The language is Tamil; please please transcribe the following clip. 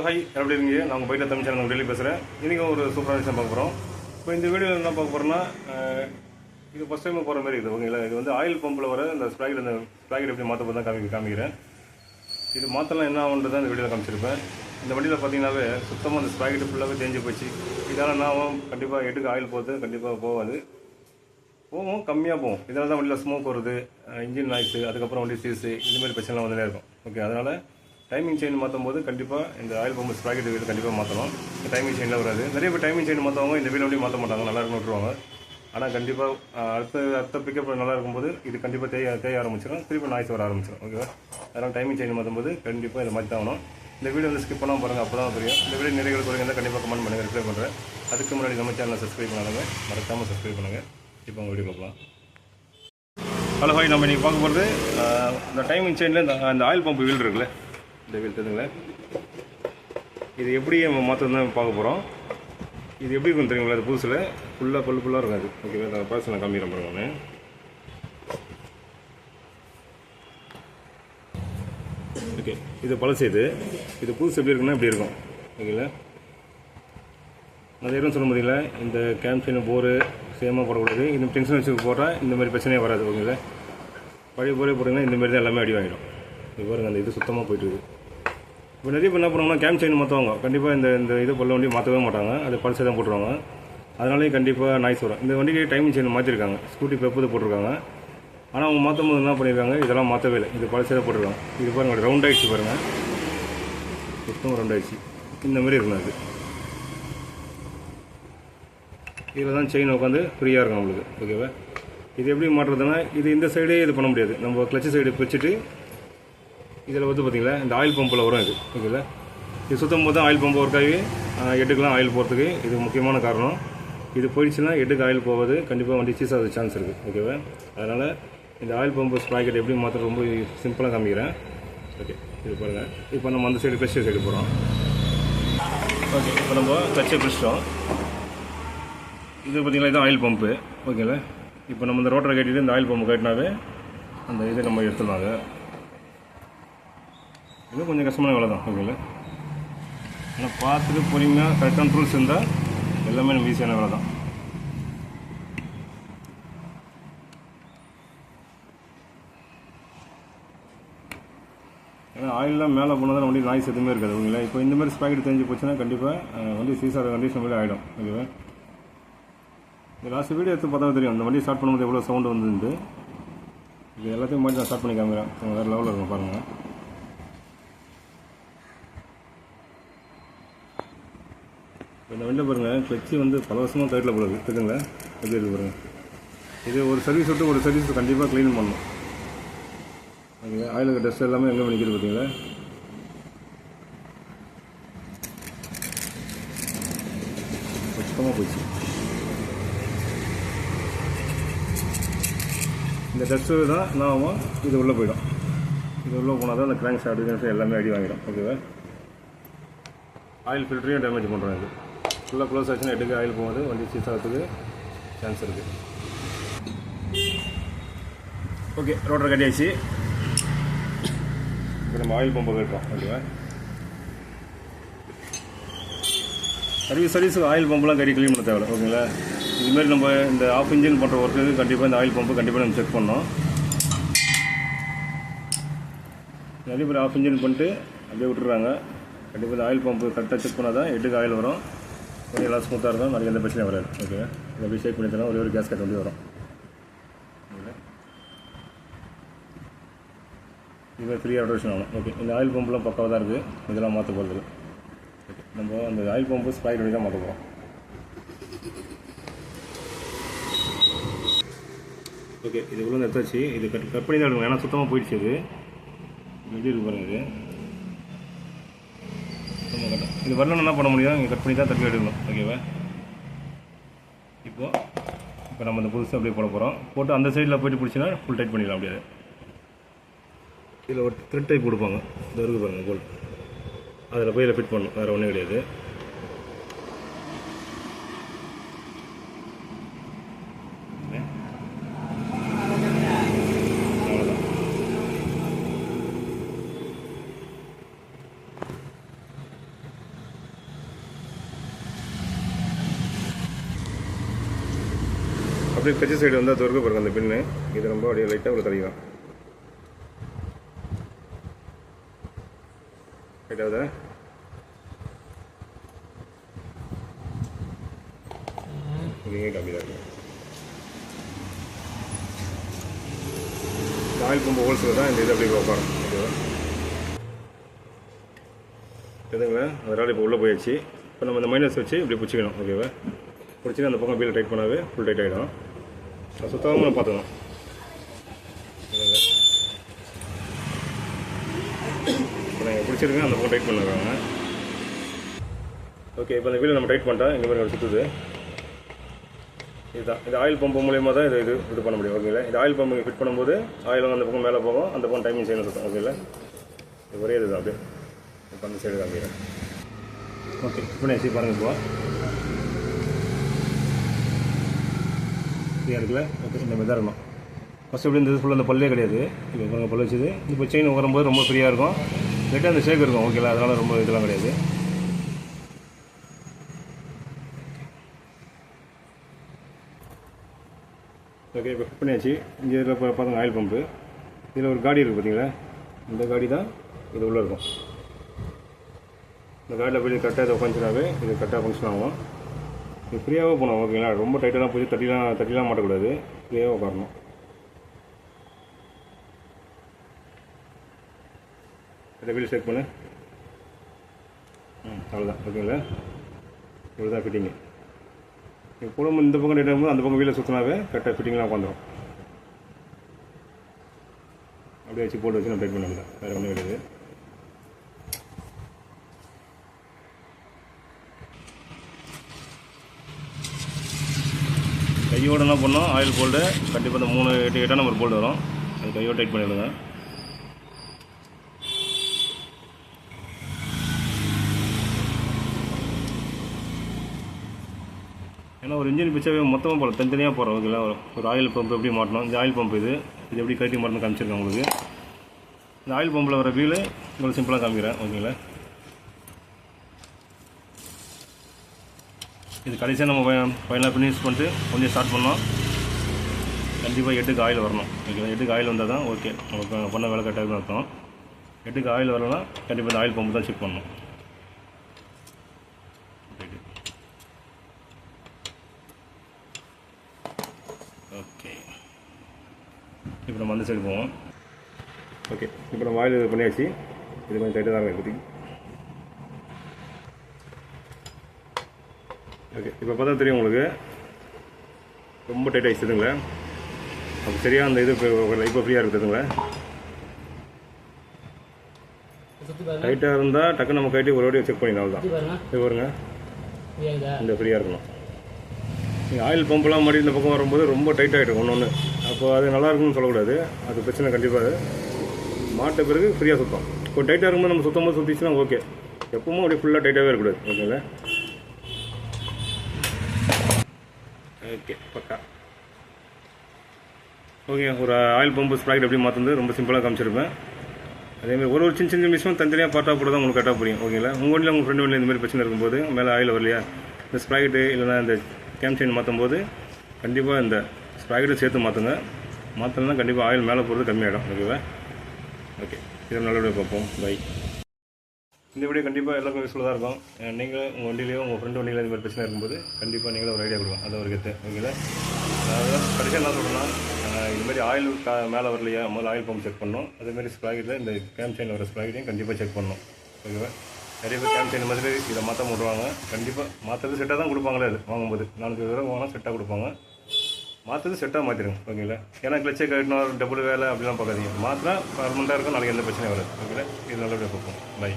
ஹலோ ஹை எப்படி இருக்கீங்க? நான் உங்கள் பைக்கில் தமிழ் சேனல் டெய்லி பேசுகிறேன். இன்றைக்கி ஒரு சூப்பரான விஷயம் பார்க்க போகிறோம். இப்போ இந்த வீடியோவில் என்ன பார்க்க போகிறோன்னா, இது ஃபஸ்ட் டைம் போகிற மாதிரி இருக்குது. ஓகேங்களா? இது வந்து ஆயில் பம்பில் வர இந்த ஸ்ப்ராக்கெட் எப்படி மாற்ற போது தான் காமிக்கிறேன். இது மாற்றலாம் என்ன ஆகுன்றது தான் இந்த வீடியோவில் காமிச்சிருப்பேன். இந்த வண்டியில் பார்த்தீங்கன்னாவே சுத்தமாக அந்த ஸ்ப்ராக்கெட் ஃபுல்லாகவே தேஞ்சு போச்சு. இதனால் என்ன ஆகும்? கண்டிப்பாக எட்டுக்கு ஆயில் போகிறது கண்டிப்பாக போகாது, போகும் கம்மியாக போகும். இதனால தான் வண்டியில் ஸ்மோக் வருது, இன்ஜின் நாய்ஸு, அதுக்கப்புறம் வண்டி சீஸு, இதுமாதிரி பிரச்சனைலாம் வந்துட்டே இருக்கும். ஓகே, அதனால் டைமிங் செயின் மாற்றும் போது கண்டிப்பாக இந்த ஆயில் பம்பு ஸ்ப்ராக்கெட் வீடு கண்டிப்பாக மாற்றணும். டைமிங் செயினில் வராது. நிறைய பேர் டைமிங் செயின் மாற்றவங்க இந்த வீடு வண்டி மாற்ற மாட்டாங்க, நல்லா இருக்குன்னு விட்டுருவாங்க. ஆனால் கண்டிப்பாக அடுத்த பிக்கப் நல்லா இருக்கும்போது இது கண்டிப்பாக தேய ஆரம்பிச்சிடும், திருப்பி நாய்ஸ் வர ஆரம்பிச்சிடும். ஓகேவா? அதனால் டைமிங் செயின் மாற்றும்போது கண்டிப்பாக இதை மாற்றி ஆகணும். இந்த வீடியோ வந்து ஸ்கிப் பண்ணாமல் பாருங்கள், அப்போ தான் தெரியும். இந்த வீடியோ நிறைய குறைங்க இருந்தால் கண்டிப்பாக கமெண்ட் பண்ணுங்கள், ரிப்ளை பண்ணுறேன். அதுக்கு முன்னாடி நம்ம சேனலை சப்ஸ்கிரைப் பண்ணாங்க, மறக்காமல் சப்ஸ்கிரைப் பண்ணுங்கள். இப்போ உங்கள் வீடியோ பார்க்கலாம். ஹலோ ஹாய், நம்ம இன்றைக்கி பார்க்க போகிறது இந்த டைமிங் செயினில் இந்த ஆயில் பம்பு வீல் இருக்குல்ல, இந்த வீல் தெரியுங்களே, இது எப்படி நம்ம மாற்றம் தான் பார்க்க போகிறோம். இது எப்படி இருக்கும் தெரியுங்களா? அது புதுசில் ஃபுல்லாக இருக்கும் அது. ஓகேவா? நான் பர்சன் நான் காமிக்கிறேன் பாருங்க. நான் ஓகே, இது பழசு. இது புதுசு எப்படி இருக்குன்னா இப்படி இருக்கும். ஓகேங்களா? அது எதுவும் சொல்ல முடியல. இந்த கேம்சைன் போரு சேமாக போடக்கூடாது. இந்த டென்ஷன் வச்சு போட்டால் இந்த மாதிரி பிரச்சனையே வராது. ஓகேங்களா? பழைய போரே போட்டிங்கன்னா இந்தமாரி தான் எல்லாமே அடி வாங்கிடும். இது பாருங்கள், அந்த இது சுத்தமாக போய்ட்டுருக்கு. இப்போ நிறைய பேர் என்ன பண்ணுவாங்கன்னா கேம் செயின் மாற்றுவாங்க. கண்டிப்பாக இந்த இது பொருள் வண்டி மாற்றவே மாட்டாங்க, அது பழசை தான் போட்டுருவாங்க. அதனாலே கண்டிப்பாக நாய்ஸ் வரும். இந்த வண்டிக்கு டைமிங் செயின் மாற்றிருக்காங்க, ஸ்கூட்டி பெப்பது போட்டிருக்காங்க. ஆனால் அவங்க மாற்றும் போது என்ன பண்ணியிருக்காங்க, இதெல்லாம் மாற்றவே இல்லை, இது பழசை தான் போட்டிருக்காங்க. இது பாருங்கள், ரவுண்ட் ஆகிடுச்சு பாருங்கள், சுத்தமாக ரவுண்ட் ஆகிடுச்சு. இந்த மாதிரி இருக்கணும். அது இதில் தான் செயின் உட்காந்து ஃப்ரீயாக இருக்கும் நம்மளுக்கு. ஓகேவா? இது எப்படி மாற்றுறதுன்னா, இது இந்த சைடே இது பண்ண முடியாது. நம்ம கிளச்சு சைடு பிரிச்சுட்டு இதில் வந்து பார்த்திங்களா இந்த ஆயில் பம்பில் வரும் இது. ஓகேங்களா? இது சுத்தம் போது தான் ஆயில் பம்பு ஒர்க் ஆகி எட்டுக்கெலாம் ஆயில் போகிறதுக்கு இது முக்கியமான காரணம். இது போயிடுச்சுன்னா எட்டுக்கு ஆயில் போவது கண்டிப்பாக வண்டி சீஸ் ஆகுது சான்ஸ் இருக்குது. ஓகேவா? அதனால் இந்த ஆயில் பம்பு ஸ்ப்ராக்கெட் எப்படி மாற்ற ரொம்ப சிம்பிளாக காமிக்கிறேன். ஓகே, இது பாருங்கள். இப்போ நம்ம அந்த சைடு கிளச்சு சைடு போகிறோம். ஓகே, இப்போ நம்ம கிளச்சை பிடிச்சிட்டோம். இது பார்த்திங்களா, இது ஆயில் பம்பு. ஓகேங்களா? இப்போ நம்ம இந்த ரோட்டரை கட்டிட்டு இந்த ஆயில் பம்பு கட்டினாவே அந்த இதை நம்ம எடுத்துடலாங்க. இது கொஞ்சம் கஷ்டமான வேலை தான். ஓகேங்களா? ஆனால் பார்த்துட்டு பொறுமையாக கரெக்டான ரூல்ஸ் இருந்தால் எல்லாமே நம்ம ஈஸியான வேலை தான். ஏன்னா ஆயிலெலாம் மேலே போனால் தான் வண்டி நாய்ஸ் எதுவுமே இருக்காது. ஓகேங்களா? இப்போ இந்த மாதிரி ஸ்பாக்கெட் தெரிஞ்சு போச்சுன்னா கண்டிப்பாக வண்டி சீசார கண்டிஷன் மாதிரி ஆகிடும். ஓகேவா? இந்த லாஸ்ட் வீடியோ எடுத்து பார்த்தா தெரியும், அந்த வண்டி ஸ்டார்ட் பண்ணும்போது எவ்வளோ சவுண்டு வந்துருந்து. இது எல்லாத்தையும் மாதிரி நான் ஸ்டார்ட் பண்ணி காமிக்கிறேன். வேறு லெவலில் இருக்கும் பாருங்கள். இந்த வண்டியில் பாருங்கள், கிளச்சி வந்து பல வருஷமாக டைட்டில் போடுது. இருக்குதுங்களா? எப்படி இருக்குது பாருங்கள். இது ஒரு சர்வீஸ் விட்டு ஒரு சர்வீஸ் கண்டிப்பாக க்ளீன் பண்ணணும். ஓகே, ஆயிலுக்கு டஸ்ட் எல்லாமே எங்கே பண்ணிக்கிறது பார்த்தீங்களா? சுத்தமாக போச்சு. இந்த டஸ்ட்டு தான் நான் இது உள்ளே போயிடும். இது உள்ளே போனால் தான் அந்த கிராங்க் ஷாஃப்ட் எல்லாமே அடி வாங்கிடும். ஓகேவா? ஆயில் ஃபில்டரையும் டேமேஜ் பண்ணுறோம். இது ஃபுல்லாக க்ளோஸ் ஆச்சுன்னா எடுக்க ஆயில் போகும்போது வண்டி சீஸ் ஆகிறதுக்கு சான்ஸ் இருக்குது. ஓகே, ரோட்டரை கட்டியாச்சு. இப்போ நம்ம ஆயில் பம்பை கட்டுறோம். ஓகேவா? சர்வீஸுக்கு ஆயில் பம்பெலாம் கட்டி க்ளீன் பண்ண தேவை. ஓகேங்களா? இதுமாரி நம்ம இந்த ஆஃப் இன்ஜின் பண்ணுற ஒர்க்குக்கு கண்டிப்பாக இந்த ஆயில் பம்பு கண்டிப்பாக நம்ம செக் பண்ணோம். நிறைய பேர் ஆஃப் இன்ஜின் பண்ணிட்டு அப்படியே விட்டுறாங்க. கண்டிப்பாக இந்த ஆயில் பம்பு கரெக்டாக செக் பண்ணால் தான் எட்டுக்கு ஆயில் வரும். கொஞ்சம் எல்லாம் ஸ்மூத்தாக இருக்கும், நிறைய எந்த பிரச்சனையும் வராது. ஓகே, இதை அப்படியே ஷேக் பண்ணி தரலாம். ஒரு கேஸ் கட் வண்டி வரும். இது ஃப்ரீயாக ரொட்டேஷன் ஆகணும். ஓகே, இந்த ஆயில் பம்புலாம் பக்காவாக தான் இருக்குது, இதெல்லாம் மாற்ற போகிறது. ஓகே, நம்ம அந்த ஆயில் பம்பு ஸ்ப்ராக்கெட் வண்டி தான் மாற்ற போகிறோம். ஓகே, இது உள்ள எடுத்தாச்சு. இது கட் பண்ணி தான் எடுக்கணும், ஏன்னா சுத்தமாக போயிடுச்சு. இது எப்படி இருக்கு பாருங்கள். இது வரலாம் என்ன பண்ண முடியும், இங்கே கட் பண்ணி தான் தட்டி எடுக்கணும். ஓகேவா? இப்போ நம்ம இந்த புதுசாக அப்படியே போட போகிறோம். போட்டு அந்த சைடில் போய்ட்டு பிடிச்சினா ஃபுல் டைட் பண்ணிடலாம். அப்படியே இதில் ஒரு த்ரெட் டைப் கொடுப்பாங்க, இது இருக்குது பாருங்கள், கோல். அதில் போய் இதில் ஃபிட் பண்ணணும், வேறு ஒன்றும் கிடையாது. அப்படியே கட்சி சைடு வந்து அது இருக்க பாருங்க அந்த பின்னு, இது ரொம்ப அப்படியே லைட்டாக ஒரு தள்ளிக்கலாம். ரைட்டாவது நீங்கள் கம்மி தான் இருக்கும். ஆயில் பம்பு ஹோல்ஸில் தான் இந்த இது அப்படி உட்காரும். ஓகேவா எதுங்களா? அதனால் இப்போ உள்ளே போயிடுச்சு. இப்போ நம்ம இந்த மைனஸ் வச்சு இப்படி பிடிச்சிக்கணும். ஓகேவா பிடிச்சிட்டு அந்த பக்கம் வீல் டைட் பண்ணாவே ஃபுல் டைட் ஆகிடும். சுத்தமாக நம்ம பார்த்துக்கணும். இப்போ நாங்கள் பிடிச்சிருக்கேன், அந்த பக்கம் டைட் பண்ணிடுறாங்க. ஓகே இப்போ அந்த வீலை நம்ம டைட் பண்ணிட்டா இங்கே மாதிரி சுற்றுது. இதுதான் இது ஆயில் பம்பு மூலியமாக தான் இது பண்ண முடியும். ஓகேங்களா இது ஆயில் பம்பு ஃபிட் பண்ணும்போது ஆயில் வந்து அந்த பக்கம் மேலே போகும், அந்த பக்கம் டைமிங் செய்யணும் சுத்தம். ஓகேங்களா இது ஒரே இதுதான். அப்படியே இப்போ அந்த சைடு காமிக்கிறேன். ஓகே இப்போ நான் எச்சி பாருங்கள். இப்போ ஃப்ரீயாக இருக்குல்ல? ஓகே இந்த மாதிரி தான் இருக்கணும். ஃபஸ்ட்டு எப்படி இந்த ஃபுல்லாக அந்த பல்லே கிடையாது. இப்போ பாருங்கள் பல்லு வச்சுது. இப்போ செயின் வரும்போது ரொம்ப ஃப்ரீயாக இருக்கும், லைட்டாக அந்த ஷேக் இருக்கும். ஓகேங்களா அதனால் ரொம்ப இதெல்லாம் கிடையாது. ஓகே இப்போ ஃபிட் பண்ணியாச்சு. இங்கே இதில் பார்த்துங்க ஆயில் பம்பு. இதில் ஒரு காடி இருக்குது பார்த்தீங்களா? இந்த காடி தான் இது உள்ளே இருக்கும். இந்த காடியில் போய் கரெக்டாக இதை உட்காந்துனாவே இது கரெக்டாக ஃபங்க்ஷன் ஆகும். இது ஃப்ரீயாகவே போகணும். ஓகேங்களா ரொம்ப டைட்டாக போய் தட்டிலாம் மாட்டக்கூடாது, ஃப்ரீயாகவே உட்காரணும். இதை வீல் செக் பண்ணு. அவ்வளோதான். ஓகேங்களா இவ்வளோ தான் ஃபிட்டிங்கு. இப்போ போடும்போது இந்த பக்கம் டைட் ஆகும்போது அந்த பக்கம் வீலை சுற்றினாவே கரெக்டாக ஃபிட்டிங்லாம் உட்காந்துரும். அப்படியே வச்சு போட்டு வச்சு நம்ம டைட் பண்ண முடியாது, வேறு ஒன்றும் கிடையாது. கையோடு என்ன பண்ணோம், ஆயில் போல்டு கண்டிப்பாக இந்த 3 நம்பர் போல்டு வரும், அது கையோடு டைட் பண்ணிவிடுங்க. ஏன்னா ஒரு இன்ஜின் பிச்சாவே மொத்தமாக போகிறோம், தனித்தனியாக போகிறோம். ஓகேங்களா ஒரு ஆயில் பம்பு எப்படி மாட்டணும், இந்த ஆயில் பம்பு இது எப்படி கட்டி மாட்டணும் காமிச்சிருக்கேன் உங்களுக்கு. இந்த ஆயில் பம்பில் வர வீலு உங்களுக்கு சிம்பிளாக காமிக்கிறேன். ஓகேங்களா இது கடைசியாக நம்ம ஃபைனலாக ஃபினிஷ் பண்ணிட்டு கொஞ்சம் ஸ்டார்ட் பண்ணோம். கண்டிப்பாக 8க்கு ஆயில் வரணும். ஓகேங்களா 8க்கு ஆயில் வந்தால் தான் ஓகே நம்ம பண்ண வேலை கரெக்டாக இருக்கும். 8க்கு ஆயில் வரலன்னா கண்டிப்பாக இந்த ஆயில் பம்பு தான் செக் பண்ணணும். ஓகே இப்போ நம்ம அந்த சைடு போவோம். ஓகே இப்போ நம்ம ஆயில் இது பண்ணியாச்சு. இது கொஞ்சம் டைட்டாக தான் இருக்குது. ஓகே இப்போ பார்த்தா தெரியும் உங்களுக்கு ரொம்ப டைட் ஆகிடுச்சுதுங்களா. அப்போ சரியாக அந்த இது இப்போ ஃப்ரீயாக இருக்குதுங்களா. டைட்டாக இருந்தால் டக்குன்னு நம்ம கைட்டி ஒரு வாட்டி செக் பண்ணிடலாம். தான் இது வருங்க இந்த ஃப்ரீயாக இருக்கணும். நீங்கள் ஆயில் பம்பெலாம் மாட்டி இந்த பக்கம் வரும்போது ரொம்ப டைட் ஆகிடும் ஒன்று. அப்போ அது நல்லா இருக்குன்னு சொல்லக்கூடாது, அது பிரச்சனை. கண்டிப்பாக மாட்ட பிறகு ஃப்ரீயாக சுத்தம். இப்போ டைட்டாக இருக்கும்போது நம்ம சுத்தமாக சுற்றிச்சுன்னா ஓகே. எப்பவும் அப்படியே ஃபுல்லாக டைட்டாகவே இருக்கக்கூடாது. ஓகேங்களா ஓகே பக்கா. ஓகே ஒரு ஆயில் பம்பு ஸ்ப்ராக்கெட் எப்படி மாற்றுறது ரொம்ப சிம்பிளாக காமிச்சிருப்பேன். அதேமாதிரி ஒரு சின்ன விஷயம் தனித்தனியாக பார்த்தா கூட தான் உங்களுக்கு கரெக்டாக புரியும். ஓகேங்களா உங்கள் வண்டியில் உங்கள் ஃப்ரெண்டு வண்டியில் இந்தமாதிரி பிரச்சனை இருக்கும்போது மேலே ஆயில் வரலையா, இந்த ஸ்ப்ராக்கெட்டு இல்லைனா இந்த கேம் செயின் மாற்றும் போது கண்டிப்பாக இந்த ஸ்ப்ராக்கெட்டை சேர்த்து மாற்றுங்க. மாற்றலைன்னா கண்டிப்பாக ஆயில் மேலே போகிறது கம்மியாகிடும். ஓகேவா ஓகே இதை நல்லபடியாக பார்ப்போம். பை. இந்த வீடியோ கண்டிப்பாக எல்லாருக்கும் யூஸ்ஃபுல்லாக தான் இருக்கும். நீங்கள் உங்கள் வண்டியிலையோ உங்கள் ஃப்ரெண்டு வண்டியில் இந்த மாதிரி பிரச்சனை இருக்கும்போது கண்டிப்பாக நீங்களும் ஒரு ஐடியா கொடுக்கும். அது ஒரு கெத்து. ஓகேங்களா அதாவது கடைசியாக என்ன சொல்கிறேன்னா இதுமாதிரி ஆயில் மேலே வரலையா முதல்ல ஆயில் பம்ப் செக் பண்ணணும். அதேமாதிரி ஸ்ப்ராக்கெட்டில் இந்த கேம் செயின் வர ஸ்ப்ராக்கெட்டையும் கண்டிப்பாக செக் பண்ணணும். ஓகேவா நிறைய பேர் கேம் செயின் மாதிரி இதை மாற்ற விடுவாங்க. கண்டிப்பாக மாற்றுறது செட்டாக தான் கொடுப்பாங்களே. அது வாங்கும்போது 4 தடவை வாங்கினா செட்டாக கொடுப்பாங்க. மாற்றுறது செட்டாக மாற்றிடுங்க. ஓகேங்களா ஏன்னா கிளச்சை கட்டணும் டபுள் வேலை அப்படிலாம் பார்க்காதீங்க. மாற்றினா பர்மனெண்ட்டாக இருக்கும், நாளைக்கு எந்த பிரச்சனையும் வராது. ஓகேங்களா இது நல்லபடியாக பார்ப்போம். பை.